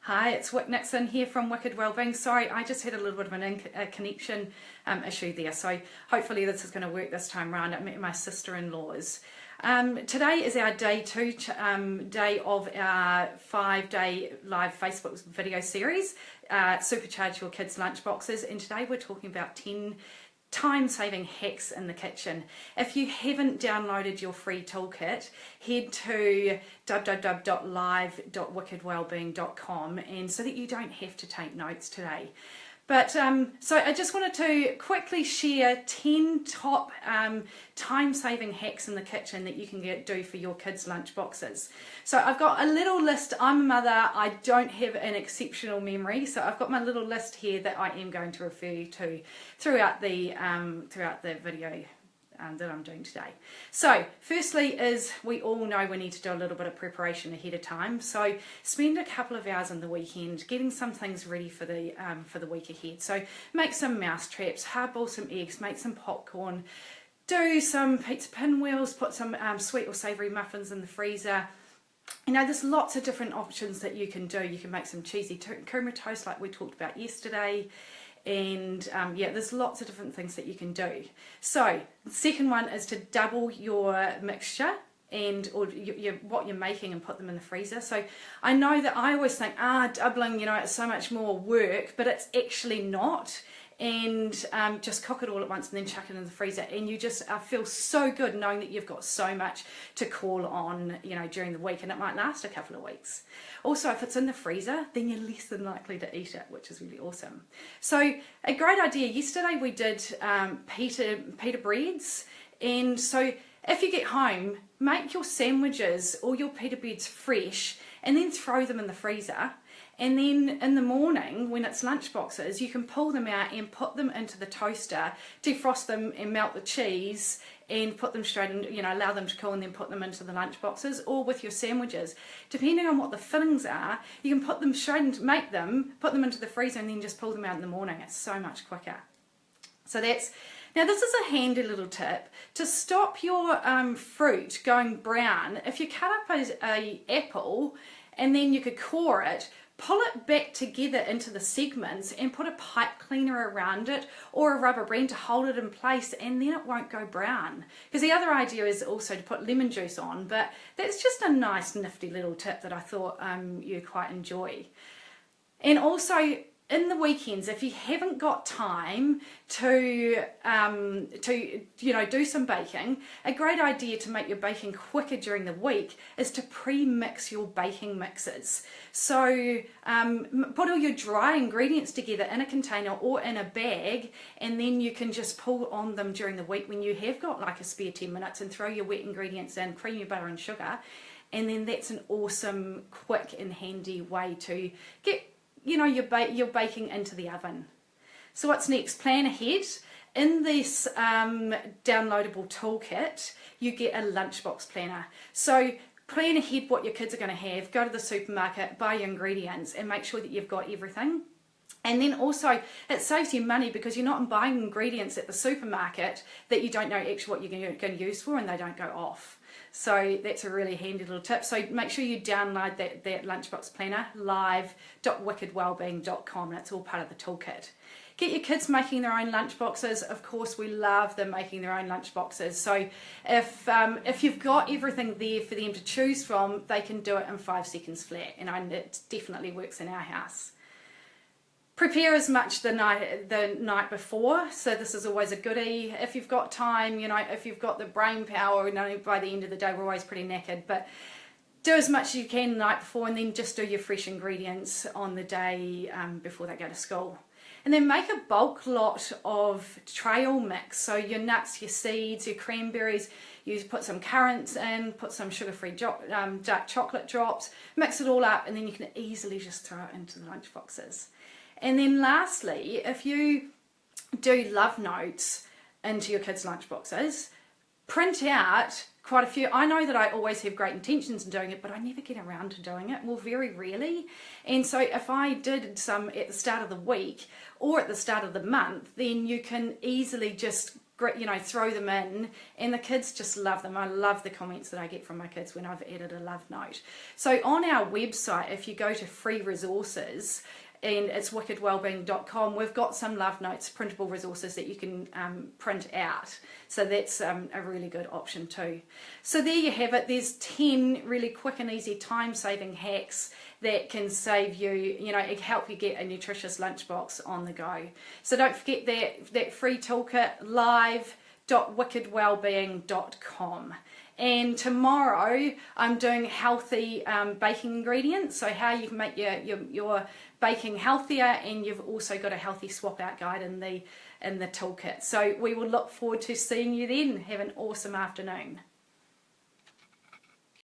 Hi, it's Wick Nixon here from Wicked Wellbeing. Sorry, I just had a little bit of a connection issue there, so hopefully this is going to work this time round. I'm at my sister-in-law's. Today is our day 2 day of our 5-day live Facebook video series, Supercharge Your Kids' Lunchboxes, and today we're talking about 10 time-saving hacks in the kitchen. If you haven't downloaded your free toolkit, head to www.live.wickedwellbeing.com and so that you don't have to take notes today. But so I just wanted to quickly share 10 top time-saving hacks in the kitchen that you can do for your kids' lunchboxes. So I've got a little list. I'm a mother. I don't have an exceptional memory, so I've got my little list here that I am going to refer you to throughout the video that I'm doing today. So firstly is we all know we need to do a little bit of preparation ahead of time. So spend a couple of hours on the weekend getting some things ready for the week ahead. So make some mouse traps, hardball some eggs, make some popcorn, do some pizza pinwheels, put some sweet or savoury muffins in the freezer. You know, there's lots of different options that you can do. You can make some cheesy kurma toast like we talked about yesterday. And yeah, there's lots of different things that you can do. So the second one is to double your mixture and what you're making and put them in the freezer. So I know that I always think, doubling, you know, it's so much more work, but it's actually not. And just cook it all at once and then chuck it in the freezer, and you just feel so good knowing that you've got so much to call on, you know, during the week, and it might last a couple of weeks. Also, if it's in the freezer, then you're less than likely to eat it, which is really awesome. So a great idea, yesterday we did pita breads, and so if you get home, make your sandwiches or your pita breads fresh and then throw them in the freezer. And then in the morning, when it's lunchboxes, you can pull them out and put them into the toaster, defrost them and melt the cheese and put them straight in, you know, allow them to cool and then put them into the lunchboxes, or with your sandwiches. Depending on what the fillings are, you can put them straight into, make them, put them into the freezer and then just pull them out in the morning. It's so much quicker. So that's, now this is a handy little tip to stop your fruit going brown. If you cut up a apple and then you could core it, pull it back together into the segments and put a pipe cleaner around it or a rubber band to hold it in place, and then it won't go brown. Because the other idea is also to put lemon juice on, but that's just a nice nifty little tip that I thought you'd quite enjoy. And also in the weekends, if you haven't got time to you know, do some baking, a great idea to make your baking quicker during the week is to pre-mix your baking mixes. So put all your dry ingredients together in a container or in a bag, and then you can just pull on them during the week when you have got like a spare 10 minutes, and throw your wet ingredients in, cream your butter and sugar, and then that's an awesome, quick and handy way to get, you know, your baking into the oven. So what's next? Plan ahead. In this downloadable toolkit, you get a lunchbox planner. So plan ahead what your kids are going to have. Go to the supermarket, buy your ingredients, and make sure that you've got everything. And then also, it saves you money because you're not buying ingredients at the supermarket that you don't know actually what you're going to use for, and they don't go off. So that's a really handy little tip. So make sure you download that lunchbox planner, live.wickedwellbeing.com. That's all part of the toolkit. Get your kids making their own lunchboxes. Of course, we love them making their own lunchboxes. So if you've got everything there for them to choose from, they can do it in 5 seconds flat. And it definitely works in our house. Prepare as much the night before, so this is always a goodie. If you've got time, you know, if you've got the brain power, you know, by the end of the day we're always pretty knackered, but do as much as you can the night before, and then just do your fresh ingredients on the day before they go to school. And then make a bulk lot of trail mix, so your nuts, your seeds, your cranberries, you put some currants in, put some sugar-free dark chocolate drops, mix it all up, and then you can easily just throw it into the lunchboxes. And then lastly, if you do love notes into your kids' lunchboxes, print out quite a few. I know that I always have great intentions in doing it, but I never get around to doing it, well, very rarely. And so if I did some at the start of the week or at the start of the month, then you can easily just you know, throw them in, and the kids just love them. I love the comments that I get from my kids when I've added a love note. So on our website, if you go to free resources, and it's wickedwellbeing.com, we've got some love notes, printable resources that you can print out. So that's a really good option too. So there you have it. There's 10 really quick and easy time-saving hacks that can save you, you know, help you get a nutritious lunchbox on the go. So don't forget that free toolkit, live.wickedwellbeing.com. And tomorrow I'm doing healthy baking ingredients, so how you can make your baking healthier, and you've also got a healthy swap out guide in the toolkit. So we will look forward to seeing you then. Have an awesome afternoon.